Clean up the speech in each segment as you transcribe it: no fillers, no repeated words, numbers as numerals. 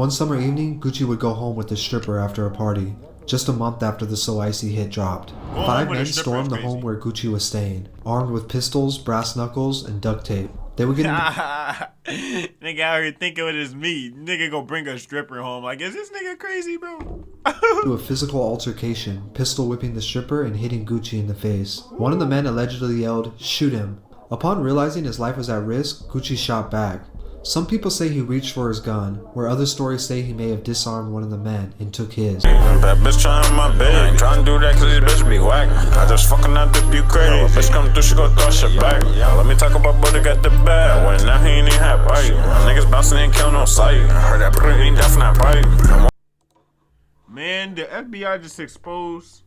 One summer evening, Gucci would go home with the stripper after a party, just a month after the So Icy hit dropped. Five men stormed the home where Gucci was staying, armed with pistols, brass knuckles, and duct tape. They would get Nigga out here thinking it is me. Nigga go bring a stripper home. Like, is this nigga crazy, bro? to a physical altercation, pistol whipping the stripper and hitting Gucci in the face. One of the men allegedly yelled, "Shoot him." Upon realizing his life was at risk, Gucci shot back. Some people say he reached for his gun, where other stories say he may have disarmed one of the men and took his. That bitch trying my bed, trying to do that cause this bitch be whack. I just fucking out dip you crazy. Bitch come through, she gon' throw shit back. Let me talk about brother got the bag. When now he ain't even have bite. Niggas bouncing ain't count on sight. Heard that brother ain't definitely pipe. Man, the FBI just exposed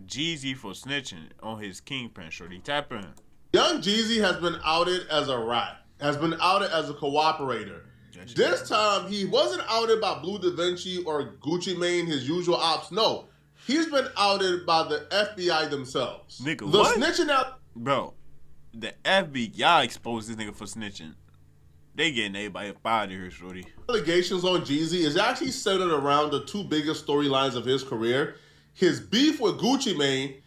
Jeezy for snitching on his kingpin shorty. Tap in. Young Jeezy has been outed as a rat. Has been outed as a cooperator. This time, he wasn't outed by Blue Da Vinci or Gucci Mane, his usual ops. No, he's been outed by the FBI themselves. Nigga, the what? Snitching out... Bro, the FBI exposed this nigga for snitching. They getting everybody up out of here, shorty. Allegations on Jeezy is actually centered around the two biggest storylines of his career. His beef with Gucci Mane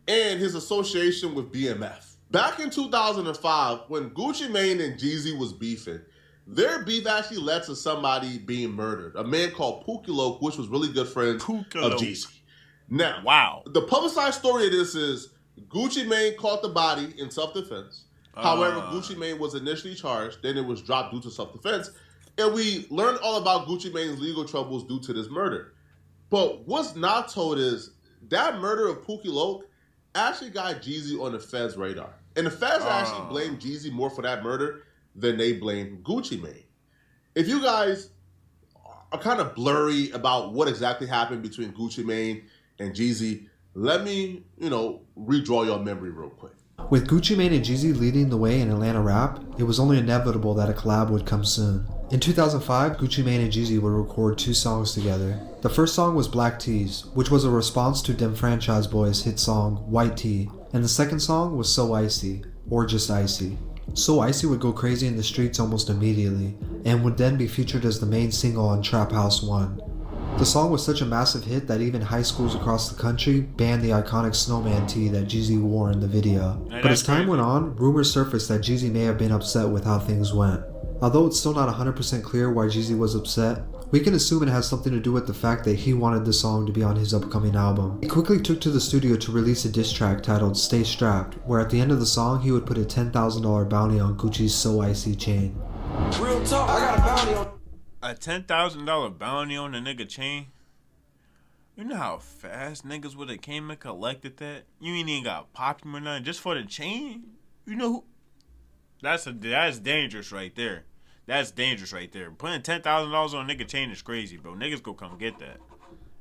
and his association with BMF. Back in 2005, when Gucci Mane and Jeezy was beefing, their beef actually led to somebody being murdered. A man called Pooky Loc, which was really good friends of Jeezy. Now, wow. The publicized story of this is Gucci Mane caught the body in self-defense. However, Gucci Mane was initially charged, then it was dropped due to self-defense. And we learned all about Gucci Mane's legal troubles due to this murder. But what's not told is that murder of Pooky Loc actually got Jeezy on the Feds' radar. And the Feds actually blame Jeezy more for that murder than they blame Gucci Mane. If you guys are kind of blurry about what exactly happened between Gucci Mane and Jeezy, let me, redraw your memory real quick. With Gucci Mane and Jeezy leading the way in Atlanta rap, it was only inevitable that a collab would come soon. In 2005, Gucci Mane and Jeezy would record 2 songs together. The first song was Black Tees, which was a response to Dem Franchise Boys' hit song White Tee, and the second song was So Icy, or just Icy. So Icy would go crazy in the streets almost immediately, and would then be featured as the main single on Trap House 1. The song was such a massive hit that even high schools across the country banned the iconic snowman tee that Jeezy wore in the video. But as time went on, rumors surfaced that Jeezy may have been upset with how things went. Although it's still not 100% clear why Jeezy was upset, we can assume it has something to do with the fact that he wanted the song to be on his upcoming album. He quickly took to the studio to release a diss track titled Stay Strapped, where at the end of the song he would put a $10,000 bounty on Gucci's So Icy chain. Real talk, I got a bounty on... A $10,000 bounty on the nigga chain? You know how fast niggas would have came and collected that? You ain't even got popped him or nothing just for the chain? You know who? That's dangerous right there. That's dangerous right there. Putting $10,000 on a nigga chain is crazy, bro. Niggas go come get that.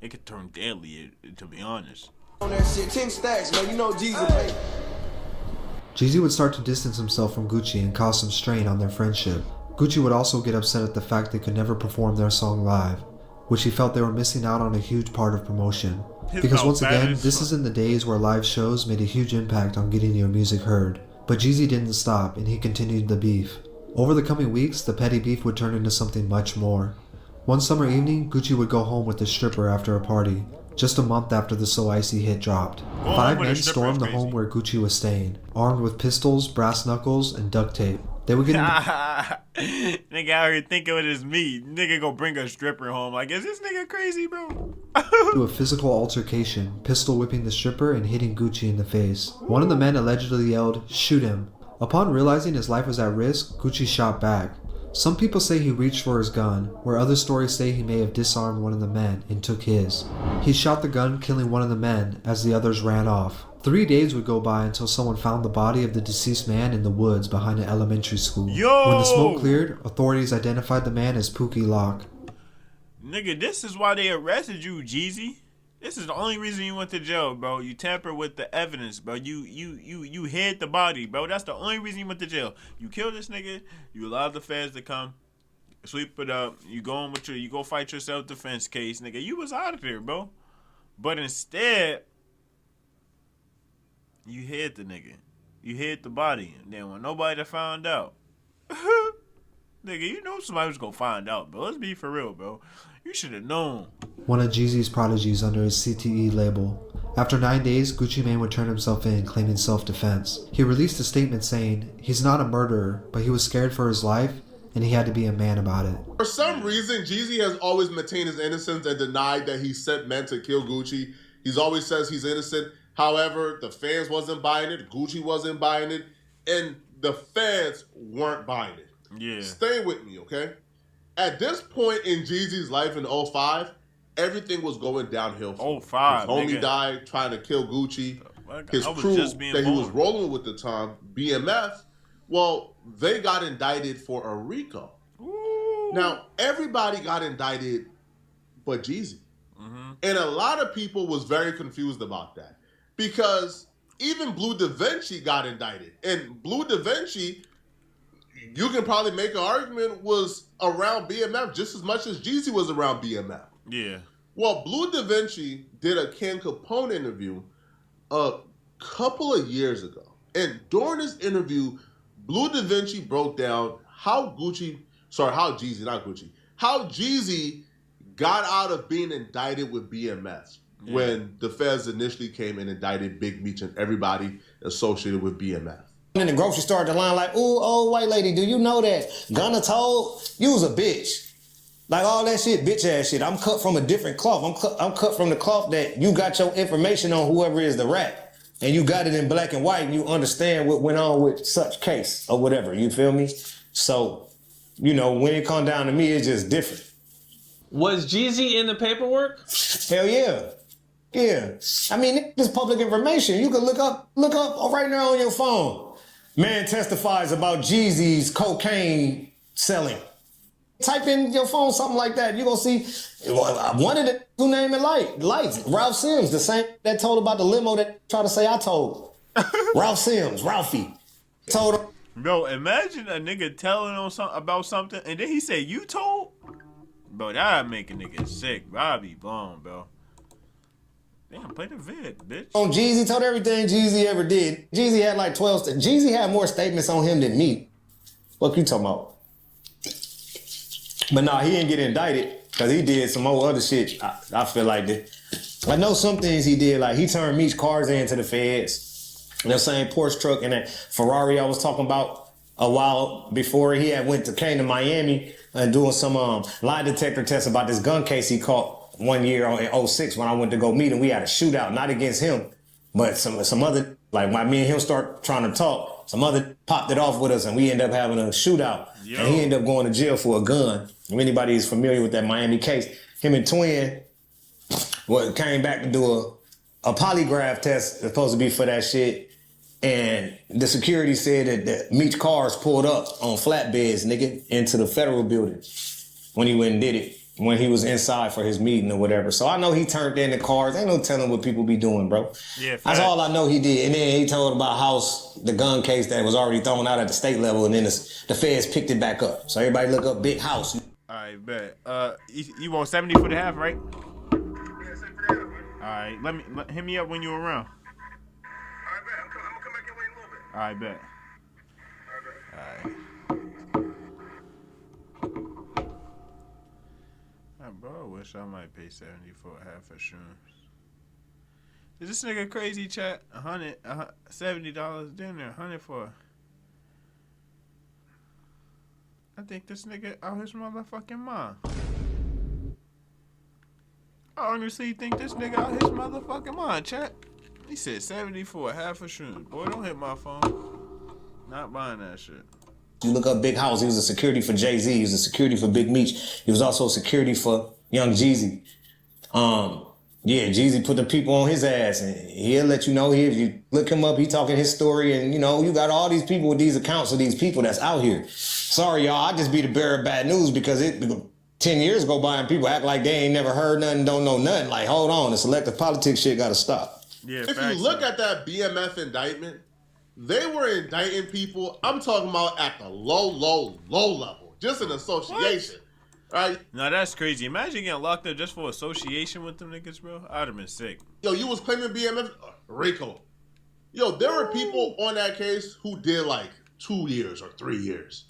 It could turn deadly, to be honest. On that shit, 10 stacks, man. You know Jeezy pay. Jeezy would start to distance himself from Gucci and cause some strain on their friendship. Gucci would also get upset at the fact they could never perform their song live, which he felt they were missing out on a huge part of promotion. Because once again, this is in the days where live shows made a huge impact on getting your music heard. But Jeezy didn't stop, and he continued the beef. Over the coming weeks, the petty beef would turn into something much more. One summer evening, Gucci would go home with the stripper after a party, just a month after the So Icy hit dropped. 5 men stormed the home where Gucci was staying, armed with pistols, brass knuckles, and duct tape. They would get Nigga out here thinking it is me. Nigga go bring a stripper home. Like, is this nigga crazy, bro? to a physical altercation, pistol whipping the stripper and hitting Gucci in the face. One of the men allegedly yelled, "Shoot him." Upon realizing his life was at risk, Gucci shot back. Some people say he reached for his gun, where other stories say he may have disarmed one of the men and took his. He shot the gun, killing one of the men as the others ran off. 3 days would go by until someone found the body of the deceased man in the woods behind an elementary school. Yo! When the smoke cleared, authorities identified the man as Pooky Loc. Nigga, this is why they arrested you, Jeezy. This is the only reason you went to jail, bro. You tampered with the evidence, bro. You hid the body, bro. That's the only reason you went to jail. You killed this nigga. You allowed the feds to come, sweep it up. You go fight your self-defense case, nigga. You was out of there, bro. But instead, you hid the nigga. You hid the body. And then when nobody found out, Nigga, you know somebody was gonna find out, bro. Let's be for real, bro. You should have known. One of Jeezy's prodigies under his CTE label. After 9 days, Gucci Mane would turn himself in, claiming self-defense. He released a statement saying he's not a murderer, but he was scared for his life, and he had to be a man about it. For some reason, Jeezy has always maintained his innocence and denied that he sent men to kill Gucci. He's always says he's innocent. However, the fans wasn't buying it, Gucci wasn't buying it, and the fans weren't buying it. Yeah. Stay with me, okay? At this point in Jeezy's life in 05, everything was going downhill. 05, his homie nigga. died trying to kill Gucci. His I was crew just being that he was born. rolling with the time, BMF, well, they got indicted for a Rico. Ooh. Now, everybody got indicted but Jeezy. Mm-hmm. And a lot of people was very confused about that. Because even Blue Da Vinci got indicted. And Blue Da Vinci, you can probably make an argument, was around BMF just as much as Jeezy was around BMF. Yeah. Well, Blue Da Vinci did a Ken Capone interview a couple of years ago. And during this interview, Blue Da Vinci broke down how Jeezy got out of being indicted with BMF when the feds initially came and indicted Big Meech and everybody associated with BMF. In the grocery store at the line like, ooh, old white lady, do you know that Gunna told you was a bitch? Like all that shit, bitch ass shit. I'm cut from a different cloth. I'm cut from the cloth that you got your information on whoever is the rat. And you got it in black and white and you understand what went on with such case or whatever. You feel me? So, you know, when it come down to me, it's just different. Was Jeezy in the paperwork? Hell yeah. Yeah. I mean, it's public information. You can look up right now on your phone. Man testifies about Jeezy's cocaine selling. Type in your phone something like that. You're going to see one of the who name it Lights. Ralph Sims, the same that told about the limo that tried to say I told. Ralph Sims, Ralphie. Told him. Bro, imagine a nigga telling on about something and then he say, you told? Bro, that'd make a nigga sick. Bro, I'd be blown, bro. Damn, play the vid, bitch. On Jeezy, told everything Jeezy ever did. Jeezy had like 12 Jeezy had more statements on him than me. What you talking about? But nah, he didn't get indicted because he did some more other shit. I feel like that. I know some things he did, like he turned Meech's cars into the feds. The same Porsche truck and that Ferrari I was talking about a while before he came to Miami and doing some lie detector tests about this gun case he caught one year in 06 when I went to go meet him. We had a shootout, not against him, but some other, like when me and him start trying to talk, some other popped it off with us and we end up having a shootout. Yo. And he ended up going to jail for a gun. If anybody is familiar with that Miami case, him and Twin came back to do a polygraph test supposed to be for that shit. And the security said that Meech cars pulled up on flatbeds, nigga, into the federal building when he went and did it, when he was inside for his meeting or whatever. So I know he turned in the cars. Ain't no telling what people be doing, bro. Yeah, that's all I know he did. And then he told about the gun case that was already thrown out at the state level, and then the feds picked it back up. So everybody look up Big House. All right, bet. You want 70 for the half, right? Yeah, 70 for the half, man. All right, hit me up when you're around. All right, bet. I'm gonna come back your way in a little bit. All right, bet. All right. Bro, I wish I might pay 70 for a half of shrooms. Is this nigga crazy, chat? $70 dinner, 100 for. I think this nigga out his motherfucking mind. I honestly think this nigga out his motherfucking mind, chat. He said 70 for a half a shrooms. Boy, don't hit my phone. Not buying that shit. You look up Big House, he was a security for Jay-Z, he was a security for Big Meech. He was also a security for Young Jeezy. Yeah, Jeezy put the people on his ass, and he'll let you know, if you look him up, he talking his story, and you know, you got all these people with these accounts of these people that's out here. Sorry, y'all, I just be the bearer of bad news because 10 years go by and people act like they ain't never heard nothing, don't know nothing. Like, hold on, the selective politics shit gotta stop. Yeah, if you look at that BMF indictment, they were indicting people, I'm talking about at the low level, just an association. Right? Now that's crazy. Imagine getting locked up just for association with them niggas, bro. I'd have been sick. Yo, you was claiming BMF? Rico. Yo, there were people on that case who did like 2 years or 3 years.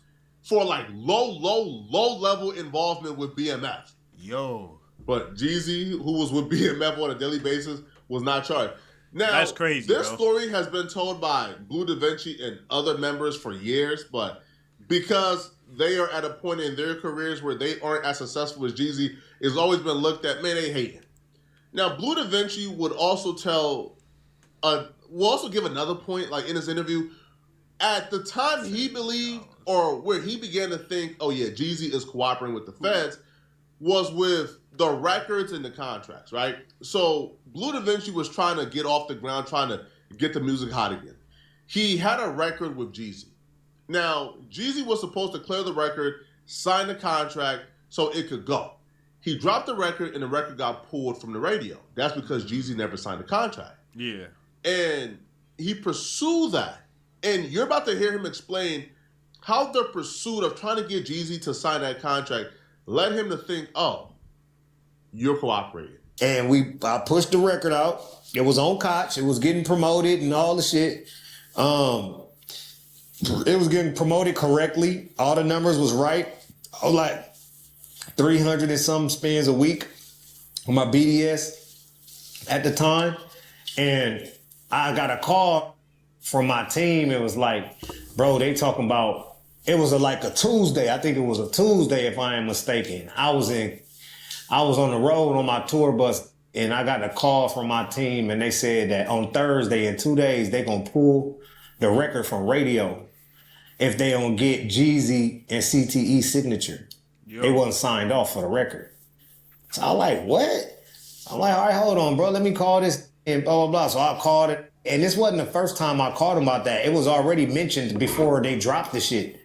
for like low level involvement with BMF. Yo. But Jeezy, who was with BMF on a daily basis, was not charged. Now, that's crazy. This story has been told by Blue Da Vinci and other members for years, but because they are at a point in their careers where they aren't as successful as Jeezy, it's always been looked at, man, they hating. Now, Blue Da Vinci would also will also give another point, like in his interview, at the time he believed, or where he began to think, oh yeah, Jeezy is cooperating with the feds, was with the records and the contracts, right? So Blue Da Vinci was trying to get off the ground, trying to get the music hot again. He had a record with Jeezy. Now, Jeezy was supposed to clear the record, sign the contract so it could go. He dropped the record and the record got pulled from the radio. That's because Jeezy never signed the contract. Yeah. And he pursued that. And you're about to hear him explain how the pursuit of trying to get Jeezy to sign that contract led him to think, oh, you're cooperating. And I pushed the record out. It was on Koch. It was getting promoted and all the shit. It was getting promoted correctly. All the numbers was right. I was like 300 and some spins a week on my BDS at the time. And I got a call from my team. It was like, bro, they talking about, it was like a Tuesday. I think it was a Tuesday if I ain't mistaken. I was on the road on my tour bus and I got a call from my team and they said that on Thursday in 2 days, they gonna pull the record from radio if they don't get Jeezy and CTE signature. Yo. They wasn't signed off for the record. So I like, what? I'm like, all right, hold on, bro. Let me call this and blah, blah, blah. So I called it. And this wasn't the first time I called them about that. It was already mentioned before they dropped the shit.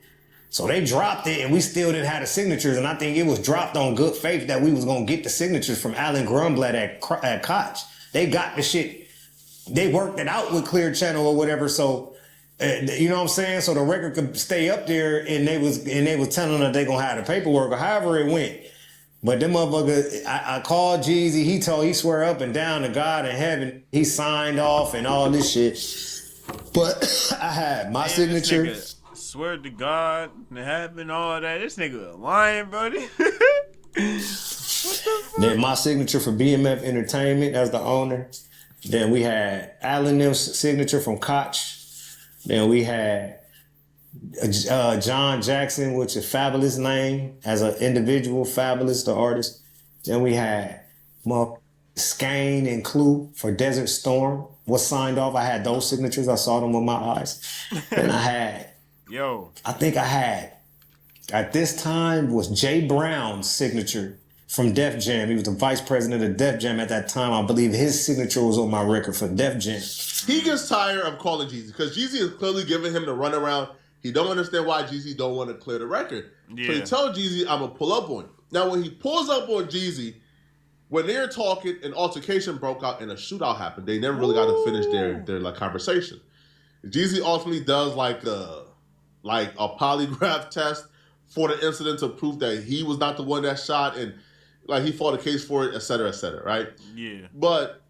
So they dropped it and we still didn't have the signatures. And I think it was dropped on good faith that we was going to get the signatures from Alan Grunblatt at Koch. They got the shit. They worked it out with Clear Channel or whatever. So, you know what I'm saying? So the record could stay up there and they was telling them that they going to have the paperwork or however it went. But them motherfuckers, I called Jeezy. He swear up and down to God in heaven. He signed off and all this shit. But I had my signature. Swear to God, to heaven, all that. This nigga lying, buddy. What the fuck? Then my signature for BMF Entertainment as the owner. Then we had Alan Nim's signature from Koch. Then we had John Jackson, which is a fabulous name as an individual, fabulous, the artist. Then we had Skane and Clue for Desert Storm was signed off. I had those signatures. I saw them with my eyes. And I think I had, at this time, was Jay Brown's signature from Def Jam. He was the vice president of Def Jam at that time. I believe his signature was on my record for Def Jam. He gets tired of calling Jeezy because Jeezy is clearly giving him the runaround. He don't understand why Jeezy don't want to clear the record. Yeah. So he tells Jeezy, I'm going to pull up on you. Now, when he pulls up on Jeezy, when they're talking, an altercation broke out and a shootout happened. They never really got to finish their like conversation. Jeezy ultimately does like a polygraph test for the incident to prove that he was not the one that shot, and like he fought a case for it, et cetera, right? Yeah. But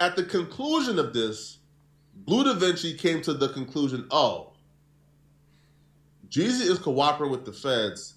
at the conclusion of this, Blue Da Vinci came to the conclusion, oh, Jeezy is cooperating with the feds,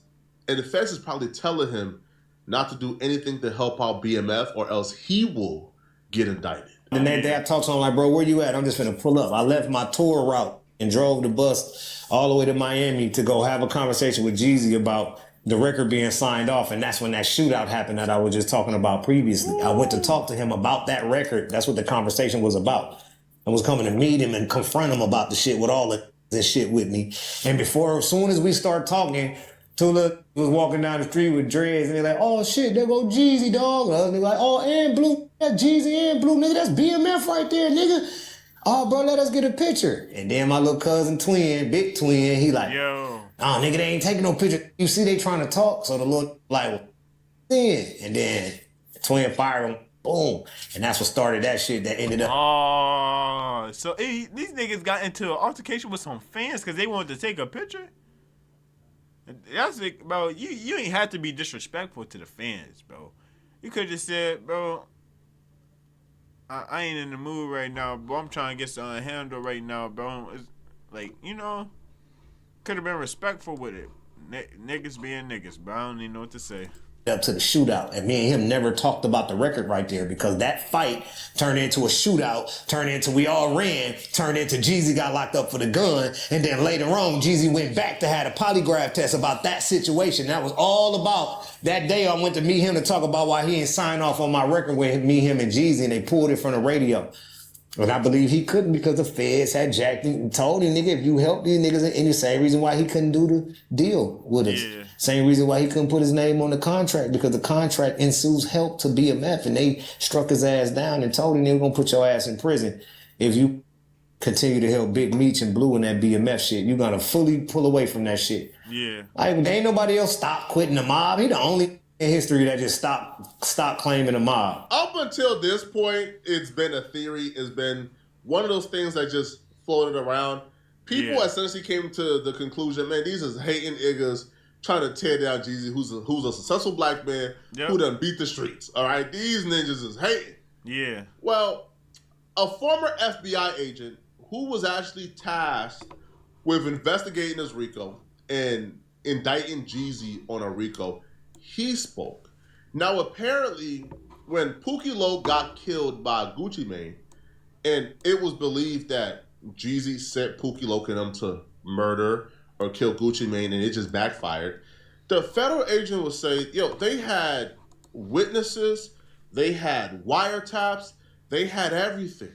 and the feds is probably telling him not to do anything to help out BMF or else he will get indicted. And that day I talked to him like, bro, where you at? I'm just finna pull up. I left my tour route and drove the bus all the way to Miami to go have a conversation with Jeezy about the record being signed off. And that's when that shootout happened that I was just talking about previously. I went to talk to him about that record. That's what the conversation was about. I was coming to meet him and confront him about the shit with all of this shit with me. And as soon as we start talking, Tula was walking down the street with dreads, and they're like, oh shit, there go Jeezy, dog. And they're like, oh, and Blue, that's Jeezy and Blue, nigga, that's BMF right there, nigga. Oh, bro, let us get a picture. And then my little cousin twin, big twin, he like, yo, oh, nigga, they ain't taking no picture. You see they trying to talk, so the little, like, then. And then the twin fired him, boom. And that's what started that shit that ended up. Oh, so these niggas got into an altercation with some fans because they wanted to take a picture? That's like, bro, you ain't have to be disrespectful to the fans, bro. You could just said, bro, I ain't in the mood right now, bro. I'm trying to get something handled right now, bro. It's like, you know, could have been respectful with it. Niggas being niggas, bro. I don't even know what to say. Up to the shootout, and me and him never talked about the record right there, because that fight turned into a shootout, turned into we all ran, turned into Jeezy got locked up for the gun, and then later on Jeezy went back to have a polygraph test about that situation. That was all about that day. I went to meet him to talk about why he didn't sign off on my record with me, him, and Jeezy, and they pulled it from the radio. And I believe he couldn't because the feds had jacked him and told him, nigga, if you help these niggas, and the same reason why he couldn't do the deal with us. Yeah. Same reason why he couldn't put his name on the contract, because the contract ensues help to BMF, and they struck his ass down and told him they were going to put your ass in prison if you continue to help Big Meech and Blue in that BMF shit. You're going to fully pull away from that shit. Yeah. Like, ain't nobody else stopped quitting the mob. He the only in history that just stopped claiming the mob. Up until this point, it's been a theory. It's been one of those things that just floated around. People essentially came to the conclusion, man, these is hating niggas trying to tear down Jeezy, who's a successful black man who done beat the streets. All right, these ninjas is hating. Yeah. Well, a former FBI agent who was actually tasked with investigating this Rico and indicting Jeezy on a Rico, he spoke. Now, apparently, when Pooky Loc got killed by Gucci Mane, and it was believed that Jeezy sent Pooky Loc and them to murder or kill Gucci Mane, and it just backfired, the federal agent would say, yo, they had witnesses, they had wiretaps, they had everything.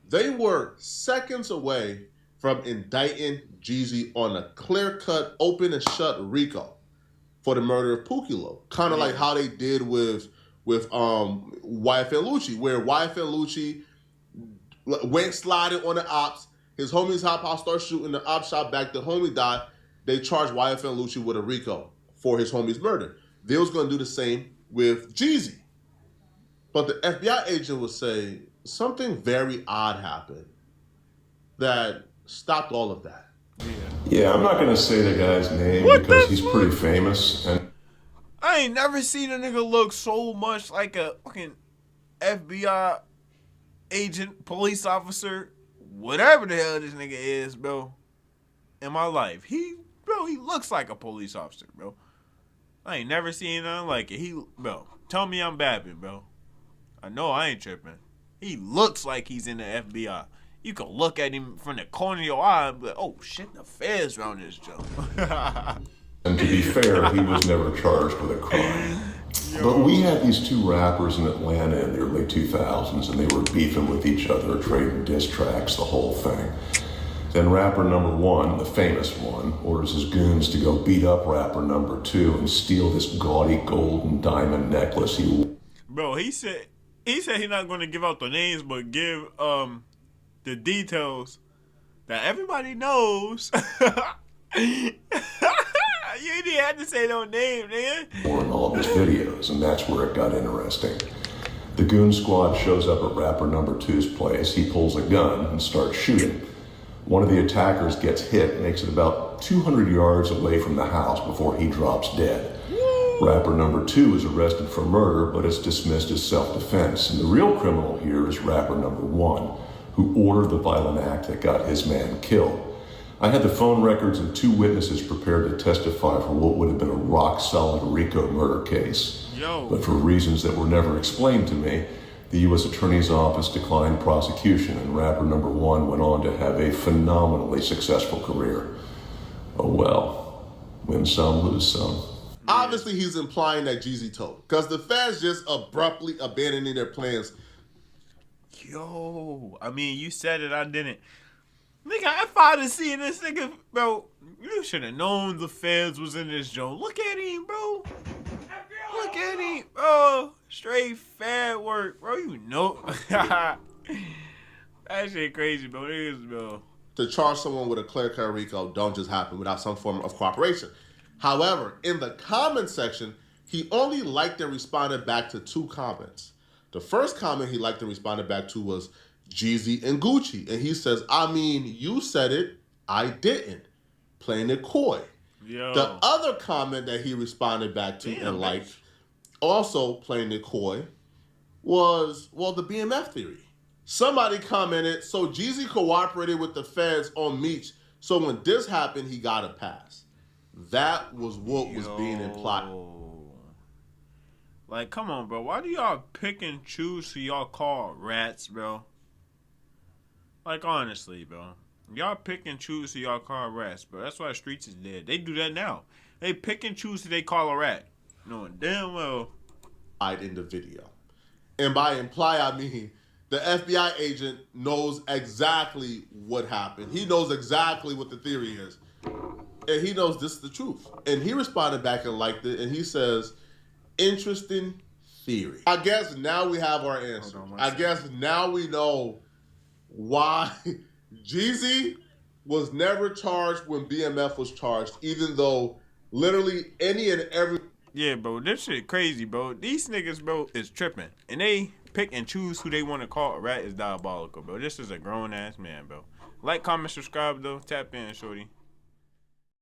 They were seconds away from indicting Jeezy on a clear-cut, open and shut Rico for the murder of Pooky Loc. Kind of like how they did with YFN Lucci, where YFN Lucci went sliding on the ops. His homies hop out, start shooting. The ops shot back. The homie died. They charged YFN Lucci with a Rico for his homie's murder. They was going to do the same with Jeezy. But the FBI agent would say something very odd happened that stopped all of that. Yeah, I'm not going to say the guy's name because he's pretty famous. And I ain't never seen a nigga look so much like a fucking FBI agent, police officer, whatever the hell this nigga is, bro, in my life. He looks like a police officer, bro. I ain't never seen nothing like it. Bro, tell me I'm babbing, bro. I know I ain't tripping. He looks like he's in the FBI. You can look at him from the corner of your eye and be like, oh shit, the feds around this joke. and to be fair, he was never charged with a crime. But we had these two rappers in Atlanta in the early 2000s, and they were beefing with each other, trading diss tracks, the whole thing. Then rapper number one, the famous one, orders his goons to go beat up rapper number two and steal this gaudy gold and diamond necklace he wore. Bro, he said he's not going to give out the names, but give the details that everybody knows. You didn't have to say no name, man. In all of his videos, and that's where it got interesting. The goon squad shows up at rapper number two's place. He pulls a gun and starts shooting. One of the attackers gets hit, makes it about 200 yards away from the house before he drops dead. Rapper number two is arrested for murder, but it's dismissed as self-defense. And the real criminal here is rapper number one, who ordered the violent act that got his man killed. I had the phone records and two witnesses prepared to testify for what would have been a rock-solid Rico murder case. But for reasons that were never explained to me, the U.S. Attorney's Office declined prosecution, and rapper number one went on to have a phenomenally successful career. Oh well, win some, lose some. Obviously, he's implying that Jeezy told, because the feds just abruptly abandoning their plans. Yo, I mean, you said it, I didn't. Nigga, if I'd have seen this nigga, bro, you should have known the feds was in this joint. Look at him, bro. Look at him, bro. Straight fad work, bro. You know. That shit crazy, bro. It is, bro. To charge someone with a clear-cut Rico don't just happen without some form of cooperation. However, in the comment section, he only liked and responded back to two comments. The first comment he liked and responded back to was Jeezy and Gucci. And he says, I mean, you said it, I didn't. Playing it coy. Yo. The other comment that he responded back to and liked, also playing it coy, was, well, the BMF theory. Somebody commented, so Jeezy cooperated with the feds on Meech, so when this happened, he got a pass. That was what was being implied. Like, come on, bro. Why do y'all pick and choose who y'all call rats, bro? Like, honestly, bro. Y'all pick and choose who y'all call rats, bro. That's why the streets is dead. They do that now. They pick and choose who they call a rat. Knowing damn well. In the video. And by imply, I mean the FBI agent knows exactly what happened. He knows exactly what the theory is. And he knows this is the truth. And he responded back and liked it. And he says, interesting theory. I guess now we have our answer. I guess now we know why Jeezy was never charged when BMF was charged, even though literally any and every... Yeah, bro, this shit crazy, bro. These niggas, bro, is tripping. And they pick and choose who they want to call a rat is diabolical, bro. This is a grown-ass man, bro. Like, comment, subscribe, though. Tap in, shorty.